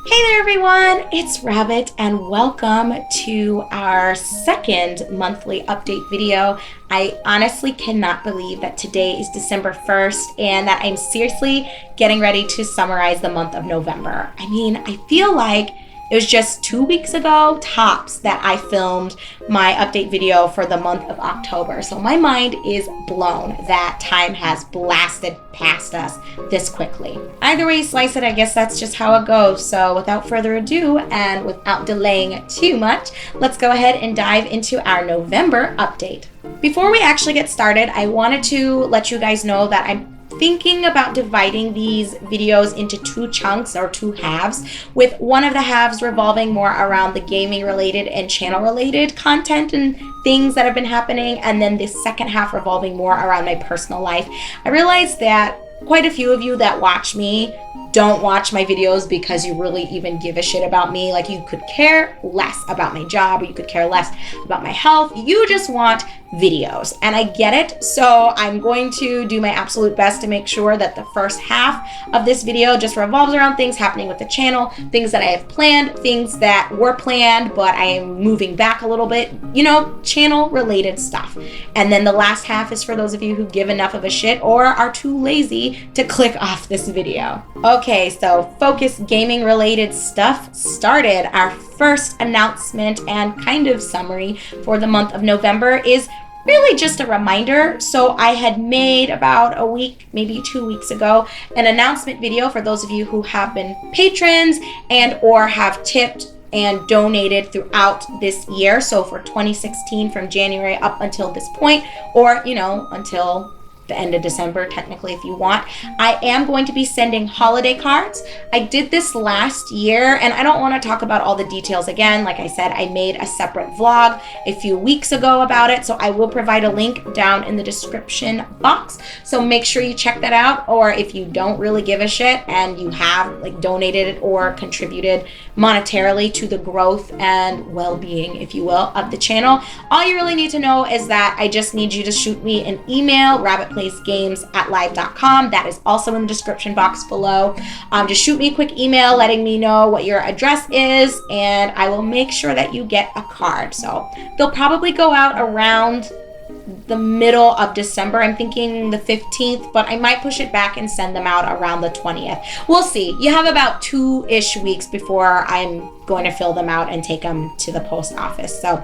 Hey there everyone, it's Rabbit and welcome to our second monthly update video. I honestly cannot believe that today is December 1st and that I'm seriously getting ready to summarize the month of November. I feel like it was just 2 weeks ago, tops, that I filmed my update video for the month of October. So my mind is blown that time has blasted past us this quickly. Either way you slice it, I guess that's just how it goes. So without further ado and without delaying too much, let's go ahead and dive into our November update. Before we actually get started, I wanted to let you guys know that I'm thinking about dividing these videos into two chunks or two halves, with one of the halves revolving more around the gaming related and channel related content and things that have been happening, and then the second half revolving more around my personal life. I realized that quite a few of you that watch me don't watch my videos because you really even give a shit about me. Like, you could care less about my job, or you could care less about my health. You just want videos, and I get it. So I'm going to do my absolute best to make sure that the first half of this video just revolves around things happening with the channel, things that I have planned, things that were planned but I am moving back a little bit, channel related stuff. And then the last half is for those of you who give enough of a shit or are too lazy to click off this video. Okay, so focus gaming related stuff started. Our first announcement and kind of summary for the month of November is really just a reminder. So I had made about a week, maybe 2 weeks ago, an announcement video for those of you who have been patrons and or have tipped and donated throughout this year. So for 2016, from January up until this point, or until the end of December, technically, if you want. I am going to be sending holiday cards. I did this last year, and I don't want to talk about all the details again. Like I said, I made a separate vlog a few weeks ago about it, so I will provide a link down in the description box. So make sure you check that out, or if you don't really give a shit and you have donated or contributed monetarily to the growth and well-being, if you will, of the channel, all you really need to know is that I just need you to shoot me an email, rabbitplaysgames@live.com. That is also in the description box below. Just shoot me a quick email letting me know what your address is, and I will make sure that you get a card. So they'll probably go out around the middle of December. I'm thinking the 15th, but I might push it back and send them out around the 20th. We'll see. You have about 2-ish weeks before I'm going to fill them out and take them to the post office. So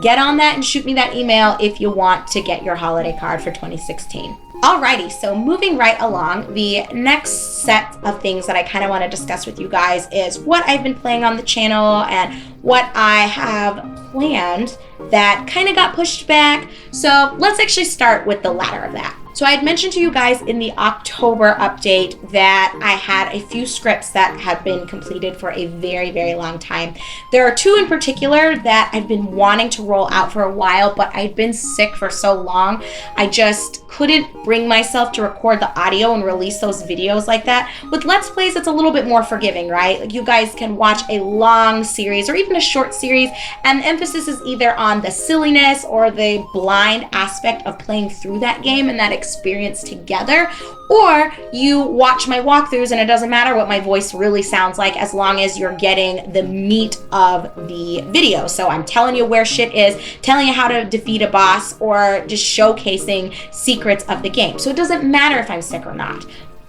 get on that and shoot me that email if you want to get your holiday card for 2016. Alrighty, so moving right along, the next set of things that I kind of want to discuss with you guys is what I've been playing on the channel and what I have planned that kind of got pushed back. So let's actually start with the latter of that. So I had mentioned to you guys in the October update that I had a few scripts that have been completed for a very, very long time. There are two in particular that I've been wanting to roll out for a while, but I'd been sick for so long, I just couldn't bring myself to record the audio and release those videos like that. With Let's Plays, it's a little bit more forgiving, right? Like, you guys can watch a long series or even a short series, and the emphasis is either on the silliness or the blind aspect of playing through that game and that experience together, or you watch my walkthroughs and it doesn't matter what my voice really sounds like as long as you're getting the meat of the video. So I'm telling you where shit is, telling you how to defeat a boss, or just showcasing secrets of the game. So it doesn't matter if I'm sick or not.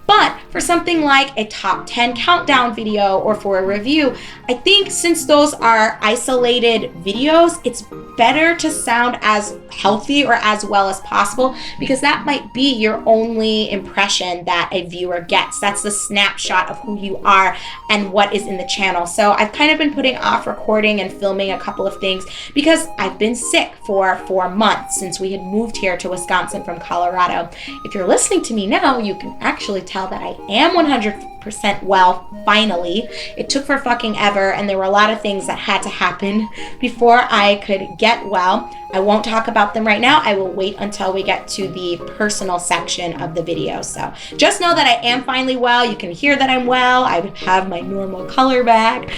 But for something like a top 10 countdown video or for a review, I think since those are isolated videos, it's better to sound as healthy or as well as possible, because that might be your only impression that a viewer gets. That's the snapshot of who you are and what is in the channel. So I've kind of been putting off recording and filming a couple of things because I've been sick for 4 months since we had moved here to Wisconsin from Colorado. If you're listening to me now, you can actually tell that I am 100% well, finally. It took for fucking ever, and there were a lot of things that had to happen before I could get well. I won't talk about them right now. I will wait until we get to the personal section of the video. So just know that I am finally well. You can hear that I'm well. I have my normal color back.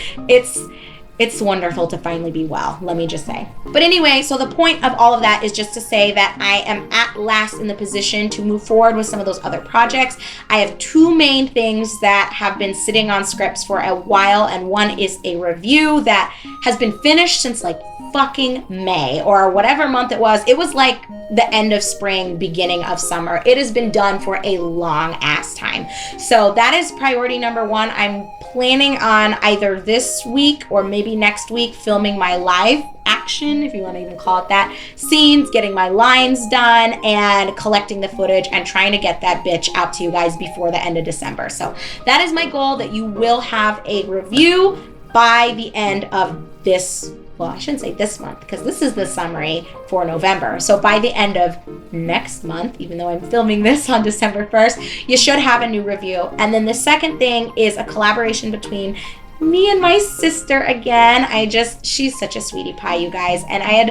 it's wonderful to finally be well, let me just say. But anyway, so the point of all of that is just to say that I am at last in the position to move forward with some of those other projects. I have two main things that have been sitting on scripts for a while, and one is a review that has been finished since like fucking May or whatever month it was. It was like the end of spring, beginning of summer. It has been done for a long ass time. So that is priority number one. I'm planning on either this week or maybe next week filming my live action, if you want to even call it that, scenes, getting my lines done and collecting the footage and trying to get that bitch out to you guys before the end of December. So that is my goal, that you will have a review by the end of this, well, I shouldn't say this month because this is the summary for November. So by the end of next month, even though I'm filming this on December 1st, you should have a new review. And then the second thing is a collaboration between me and my sister again. She's such a sweetie pie, you guys. And I had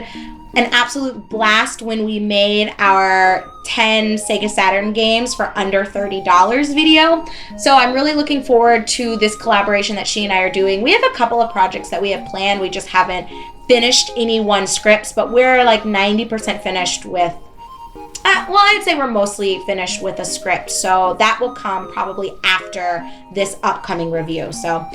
an absolute blast when we made our 10 Sega Saturn games for under $30 video. So I'm really looking forward to this collaboration that she and I are doing. We have a couple of projects that we have planned. We just haven't finished any one scripts, but we're like 90% finished with, well, I'd say we're mostly finished with a script. So that will come probably after this upcoming review. So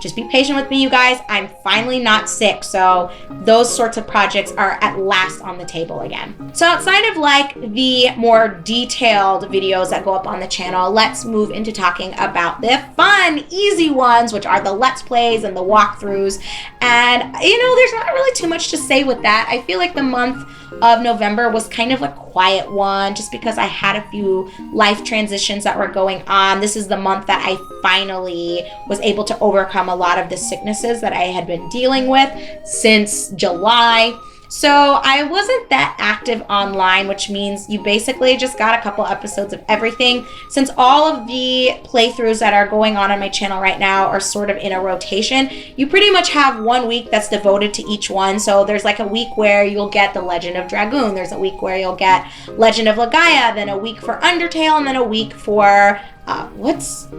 just be patient with me, you guys. I'm finally not sick, so those sorts of projects are at last on the table again. So outside of like the more detailed videos that go up on the channel, let's move into talking about the fun, easy ones, which are the Let's Plays and the walkthroughs. And, you know, there's not really too much to say with that. I feel like the month of November was kind of a quiet one just because I had a few life transitions that were going on. This is the month that I finally was able to overcome a lot of the sicknesses that I had been dealing with since July. So I wasn't that active online, which means you basically just got a couple episodes of everything. Since all of the playthroughs that are going on my channel right now are sort of in a rotation, you pretty much have 1 week that's devoted to each one. So there's like a week where you'll get The Legend of Dragoon. There's a week where you'll get Legend of Legaia, then a week for Undertale, and then a week for, what's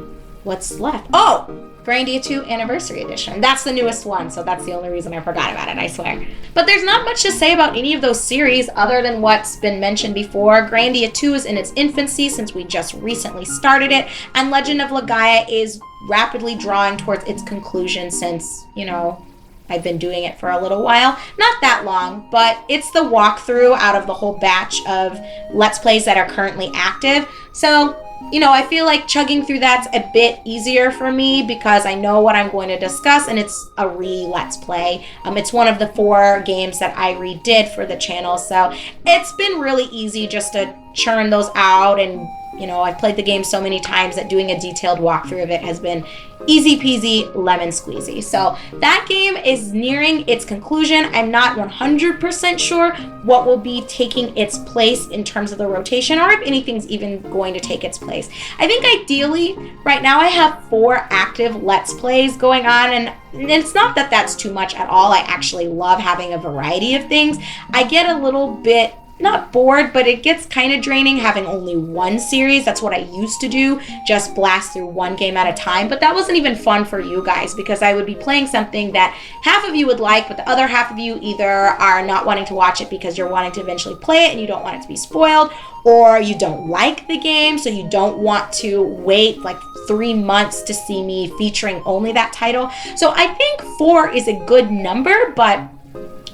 left? Oh! Grandia 2 Anniversary Edition. That's the newest one, so that's the only reason I forgot about it, I swear. But there's not much to say about any of those series other than what's been mentioned before. Grandia 2 is in its infancy since we just recently started it, and Legend of Legaia is rapidly drawing towards its conclusion since, you know, I've been doing it for a little while. Not that long, but it's the walkthrough out of the whole batch of Let's Plays that are currently active. So, you know, I feel like chugging through that's a bit easier for me because I know what I'm going to discuss, and it's a Let's Play. It's one of the 4 games that I redid for the channel, so it's been really easy just to churn those out. And, you know, I've played the game so many times that doing a detailed walkthrough of it has been easy peasy lemon squeezy. So that game is nearing its conclusion. I'm not 100% sure what will be taking its place in terms of the rotation, or if anything's even going to take its place. I think ideally right now I have 4 active Let's Plays going on, and it's not that that's too much at all. I actually love having a variety of things. I get a little bit not bored, but it gets kind of draining having only one series. That's what I used to do, just blast through one game at a time. But that wasn't even fun for you guys because I would be playing something that half of you would like, but the other half of you either are not wanting to watch it because you're wanting to eventually play it and you don't want it to be spoiled, or you don't like the game, so you don't want to wait like 3 months to see me featuring only that title. So I think 4 is a good number, but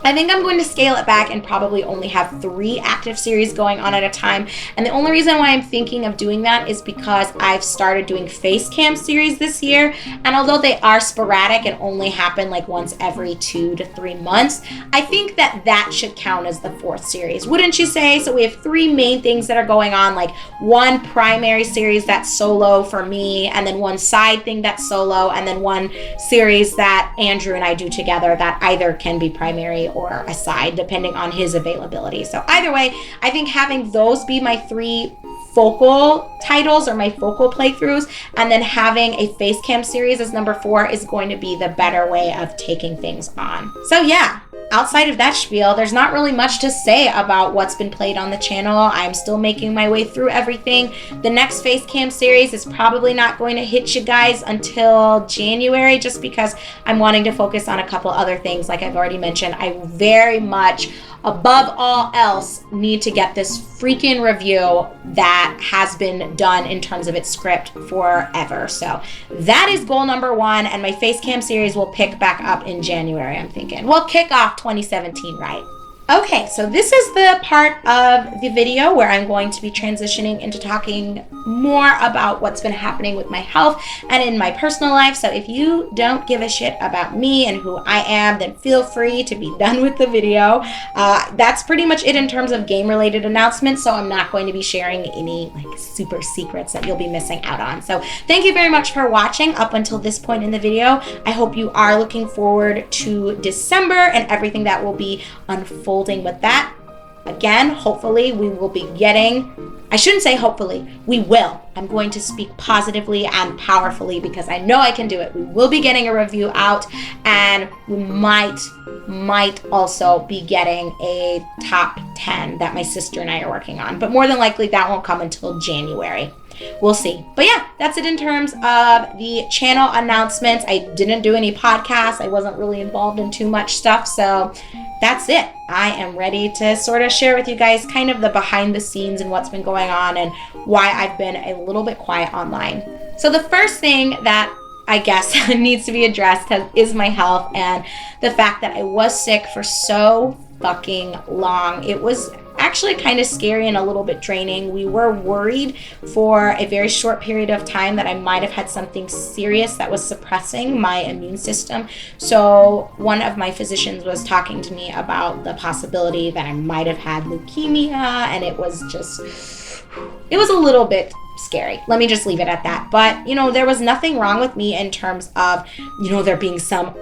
I think I'm going to scale it back and probably only have 3 active series going on at a time. And the only reason why I'm thinking of doing that is because I've started doing face cam series this year. And although they are sporadic and only happen like once every 2 to 3 months, I think that that should count as the 4th series. Wouldn't you say? So we have 3 main things that are going on, like 1 primary series that's solo for me, and then 1 side thing that's solo, and then 1 series that Andrew and I do together that either can be primary or a side, depending on his availability. So either way, I think having those be my 3 focal titles or my focal playthroughs, and then having a face cam series as number 4 is going to be the better way of taking things on. So yeah, outside of that spiel, there's not really much to say about what's been played on the channel. I'm still making my way through everything. The next face cam series is probably not going to hit you guys until January, just because I'm wanting to focus on a couple other things. Like I've already mentioned, I very much, above all else, need to get this freaking review that has been done in terms of its script forever. So that is goal number one, and my face cam series will pick back up in January, I'm thinking. We'll kick off 2017, right? Okay, so this is the part of the video where I'm going to be transitioning into talking more about what's been happening with my health and in my personal life. So if you don't give a shit about me and who I am, then feel free to be done with the video. That's pretty much it in terms of game-related announcements, so I'm not going to be sharing any like super secrets that you'll be missing out on. So thank you very much for watching up until this point in the video. I hope you are looking forward to December and everything that will be unfolding with that. Again, hopefully we will be getting, I shouldn't say hopefully, we will. I'm going to speak positively and powerfully because I know I can do it. We will be getting a review out, and we might also be getting a top 10 that my sister and I are working on. But more than likely that won't come until January. We'll see. But yeah, that's it in terms of the channel announcements. I didn't do any podcasts. I wasn't really involved in too much stuff. So that's it. I am ready to sort of share with you guys kind of the behind the scenes and what's been going on and why I've been a little bit quiet online. So the first thing that I guess needs to be addressed is my health and the fact that I was sick for so fucking long. It was actually kind of scary and a little bit draining. We were worried for a very short period of time that I might have had something serious that was suppressing my immune system. So one of my physicians was talking to me about the possibility that I might have had leukemia, and it was a little bit scary. Let me just leave it at that. But, there was nothing wrong with me in terms of, there being some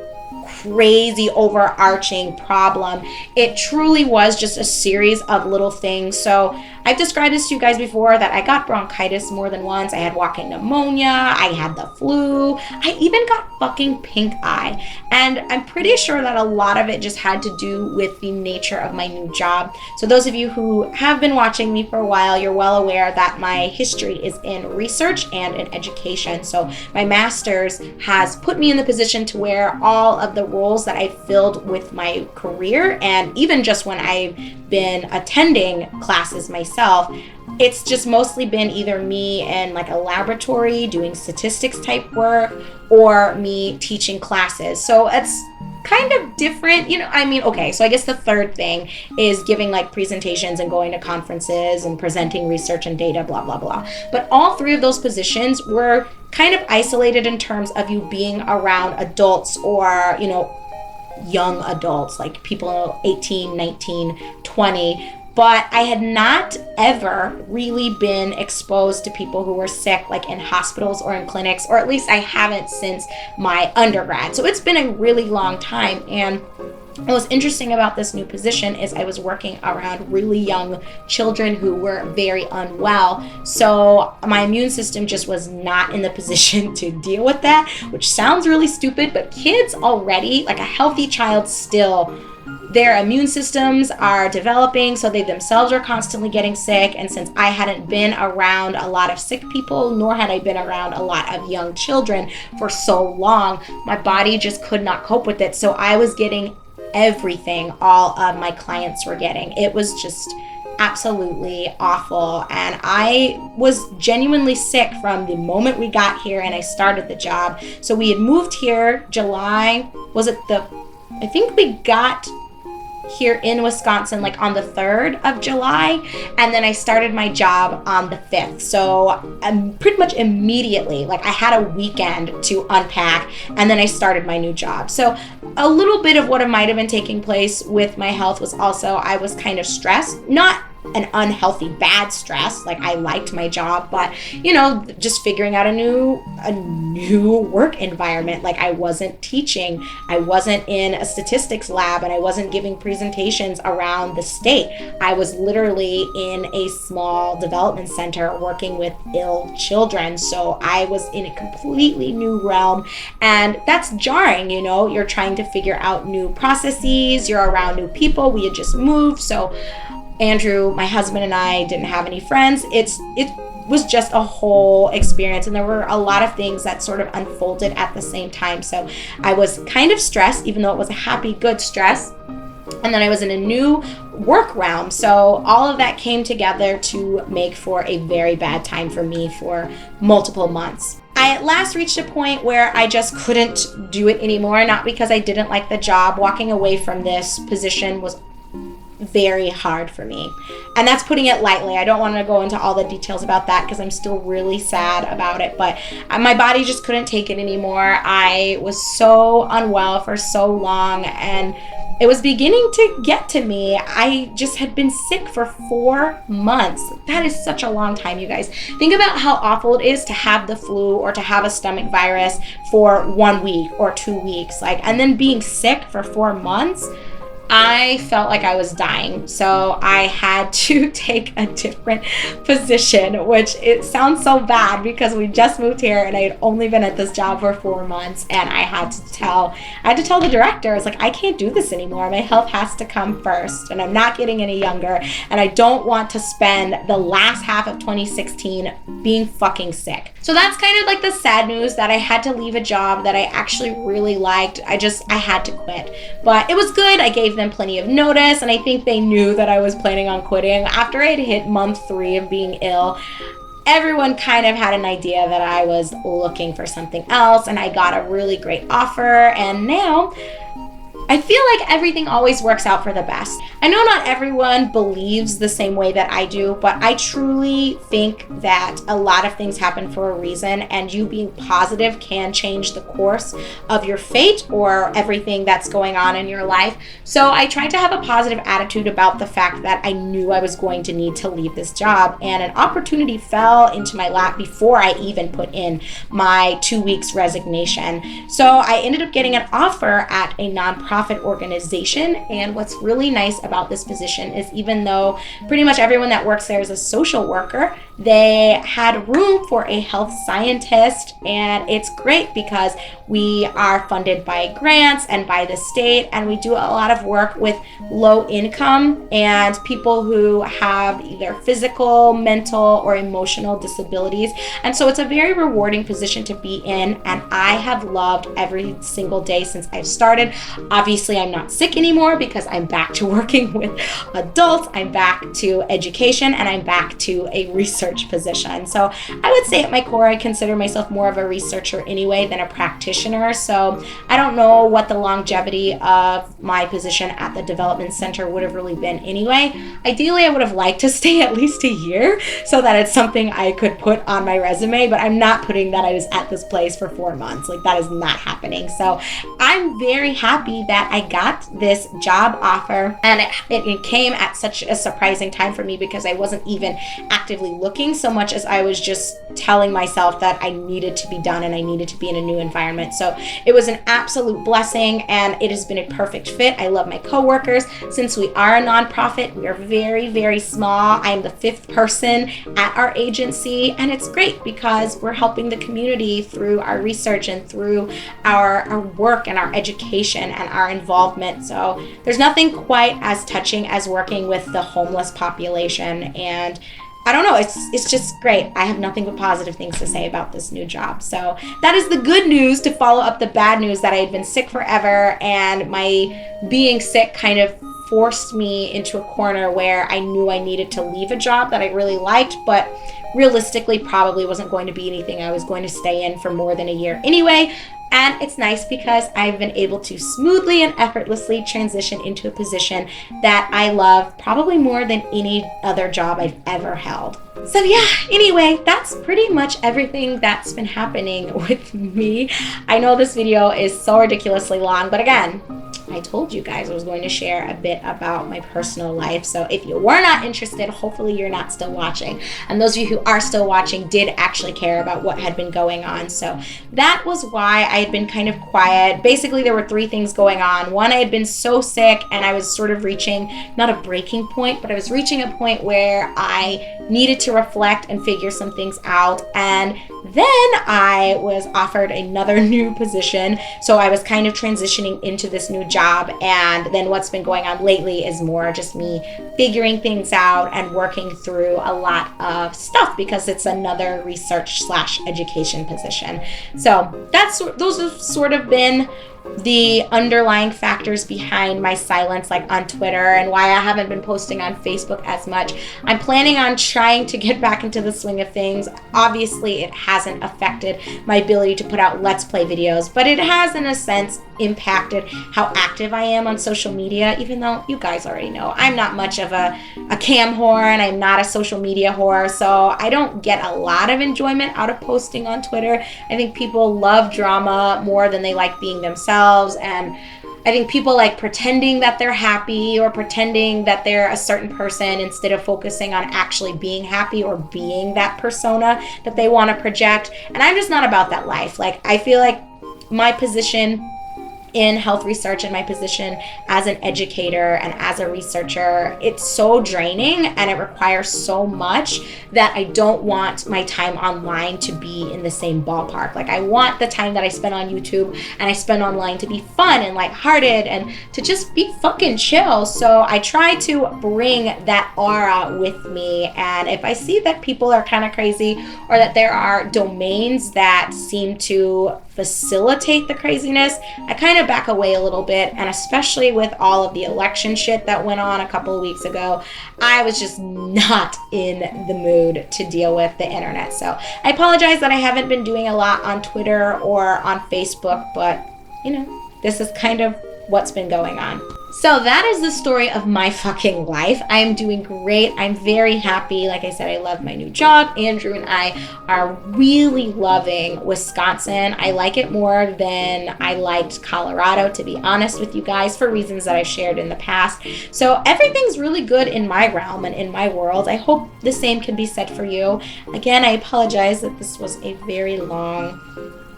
crazy overarching problem. It truly was just a series of little things. So I've described this to you guys before that I got bronchitis more than once. I had walking pneumonia. I had the flu. I even got fucking pink eye. And I'm pretty sure that a lot of it just had to do with the nature of my new job. So those of you who have been watching me for a while, you're well aware that my history is in research and in education. So my master's has put me in the position to where all of the roles that I filled with my career, and even just when I've been attending classes myself, it's just mostly been either me in like a laboratory doing statistics type work or me teaching classes. So it's kind of different, okay, so I guess the third thing is giving like presentations and going to conferences and presenting research and data, blah, blah, blah. But all three of those positions were kind of isolated in terms of you being around adults or, young adults, like people 18, 19, 20. But I had not ever really been exposed to people who were sick, like in hospitals or in clinics, or at least I haven't since my undergrad. So it's been a really long time. And what was interesting about this new position is I was working around really young children who were very unwell. So my immune system just was not in the position to deal with that, which sounds really stupid, but kids already, like a healthy child still, their immune systems are developing, so they themselves are constantly getting sick. And since I hadn't been around a lot of sick people, nor had I been around a lot of young children for so long, my body just could not cope with it. So I was getting everything all of my clients were getting. It was just absolutely awful. And I was genuinely sick from the moment we got here and I started the job. So we had moved here July, I think we got here in Wisconsin like on the 3rd of July, and then I started my job on the 5th. So pretty much immediately, like I had a weekend to unpack, and then I started my new job. So a little bit of what might have been taking place with my health was also I was kind of stressed, not an unhealthy bad stress. Like, I liked my job, but you know, just figuring out a new work environment. Like, I wasn't teaching, I wasn't in a statistics lab, and I wasn't giving presentations around the state. I was literally in a small development center working with ill children. So I was in a completely new realm, and that's jarring. You know, you're trying to figure out new processes, you're around new people. We had just moved, so Andrew, my husband, and I didn't have any friends. It was just a whole experience, and there were a lot of things that sort of unfolded at the same time. So I was kind of stressed, even though it was a happy, good stress. And then I was in a new work realm. So all of that came together to make for a very bad time for me for multiple months. I at last reached a point where I just couldn't do it anymore, not because I didn't like the job. Walking away from this position was very hard for me, and that's putting it lightly. I don't want to go into all the details about that because I'm still really sad about it, but my body just couldn't take it anymore. I was so unwell for so long, and it was beginning to get to me. I just had been sick for 4 months. That is such a long time, you guys. Think about how awful it is to have the flu or to have a stomach virus for 1 week or 2 weeks, and then being sick for 4 months. I felt like I was dying, so I had to take a different position, which it sounds so bad because we just moved here and I had only been at this job for 4 months, and I had to tell the director, I was like, I can't do this anymore. My health has to come first, and I'm not getting any younger, and I don't want to spend the last half of 2016 being fucking sick. So that's kind of like the sad news, that I had to leave a job that I actually really liked. I had to quit, but it was good. I gave them plenty of notice, and I think they knew that I was planning on quitting. After I had hit month 3 of being ill, everyone kind of had an idea that I was looking for something else, and I got a really great offer, and now I feel like everything always works out for the best. I know not everyone believes the same way that I do, but I truly think that a lot of things happen for a reason, and you being positive can change the course of your fate or everything that's going on in your life. So I tried to have a positive attitude about the fact that I knew I was going to need to leave this job, and an opportunity fell into my lap before I even put in my 2 weeks resignation. So I ended up getting an offer at a nonprofit organization, and what's really nice about this position is, even though pretty much everyone that works there is a social worker, they had room for a health scientist, and it's great because we are funded by grants and by the state, and we do a lot of work with low income and people who have either physical, mental, or emotional disabilities. And so it's a very rewarding position to be in, and I have loved every single day since I've started. Obviously, I'm not sick anymore because I'm back to working with adults, I'm back to education, and I'm back to a research position. So I would say at my core, I consider myself more of a researcher anyway than a practitioner. So I don't know what the longevity of my position at the development center would have really been anyway. Ideally, I would have liked to stay at least a year so that it's something I could put on my resume, but I'm not putting that I was at this place for 4 months. That is not happening. So I'm very happy that I got this job offer, and it came at such a surprising time for me because I wasn't even actively looking so much as I was just telling myself that I needed to be done and I needed to be in a new environment. So it was an absolute blessing, and it has been a perfect fit. I love my coworkers. Since we are a nonprofit, we are very, very small. I am the 5th person at our agency, and it's great because we're helping the community through our research and through our work and our education and our involvement. So there's nothing quite as touching as working with the homeless population, and I don't know, it's just great. I have nothing but positive things to say about this new job. So that is the good news to follow up the bad news that I had been sick forever, and my being sick kind of forced me into a corner where I knew I needed to leave a job that I really liked, but realistically probably wasn't going to be anything I was going to stay in for more than a year anyway. And it's nice because I've been able to smoothly and effortlessly transition into a position that I love probably more than any other job I've ever held. So yeah, anyway, that's pretty much everything that's been happening with me. I know this video is so ridiculously long, but again, I told you guys I was going to share a bit about my personal life. So if you were not interested, hopefully you're not still watching. And those of you who are still watching did actually care about what had been going on. So that was why I had been kind of quiet. Basically, there were three things going on. One, I had been so sick and I was sort of reaching, not a breaking point, but I was reaching a point where I needed to reflect and figure some things out. And then I was offered another new position. So I was kind of transitioning into this new job. And then what's been going on lately is more just me figuring things out and working through a lot of stuff because it's another research/education position. So those have sort of been the underlying factors behind my silence, like on Twitter, and why I haven't been posting on Facebook as much. I'm planning on trying to get back into the swing of things. Obviously, it hasn't affected my ability to put out Let's Play videos, but it has, in a sense, impacted how active I am on social media, even though you guys already know I'm not much of a cam whore and I'm not a social media whore, so I don't get a lot of enjoyment out of posting on Twitter. I think people love drama more than they like being themselves, and I think people like pretending that they're happy or pretending that they're a certain person instead of focusing on actually being happy or being that persona that they want to project. And I'm just not about that life. Like, I feel like my position in health research and my position as an educator and as a researcher, it's so draining and it requires so much that I don't want my time online to be in the same ballpark. Like, I want the time that I spend on YouTube and I spend online to be fun and lighthearted and to just be fucking chill. So I try to bring that aura with me. And if I see that people are kind of crazy or that there are domains that seem to facilitate the craziness, I kind of back away a little bit. And especially with all of the election shit that went on a couple of weeks ago, I was just not in the mood to deal with the internet. So I apologize that I haven't been doing a lot on Twitter or on Facebook, but you know, this is kind of what's been going on. So that is the story of my fucking life. I am doing great. I'm very happy. Like I said, I love my new job. Andrew and I are really loving Wisconsin. I like it more than I liked Colorado, to be honest with you guys, for reasons that I've shared in the past. So everything's really good in my realm and in my world. I hope the same can be said for you. Again, I apologize that this was a very long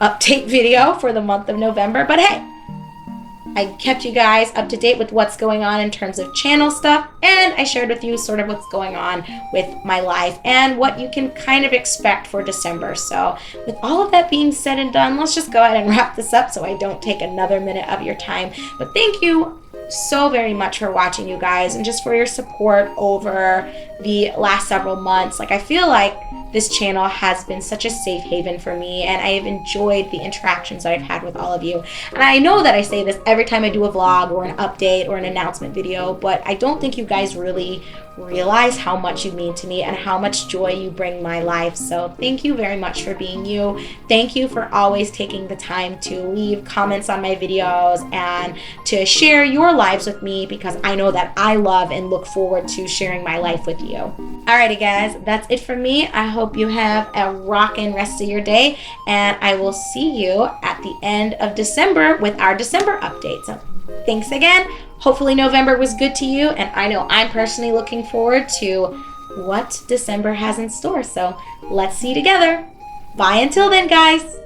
update video for the month of November, but hey, I kept you guys up to date with what's going on in terms of channel stuff, and I shared with you sort of what's going on with my life and what you can kind of expect for December. So with all of that being said and done, let's just go ahead and wrap this up so I don't take another minute of your time. But thank you so very much for watching, you guys, and just for your support over the last several months. Like, I feel like this channel has been such a safe haven for me, and I have enjoyed the interactions that I've had with all of you. And I know that I say this every time I do a vlog or an update or an announcement video, but I don't think you guys really realize how much you mean to me and how much joy you bring my life. So thank you very much for being you. Thank you for always taking the time to leave comments on my videos and to share your lives with me, because I know that I love and look forward to sharing my life with you. Alrighty guys, that's it from me. I hope you have a rockin' rest of your day, and I will see you at the end of December with our December update. So thanks again. Hopefully November was good to you, and I know I'm personally looking forward to what December has in store. So let's see together. Bye until then, guys.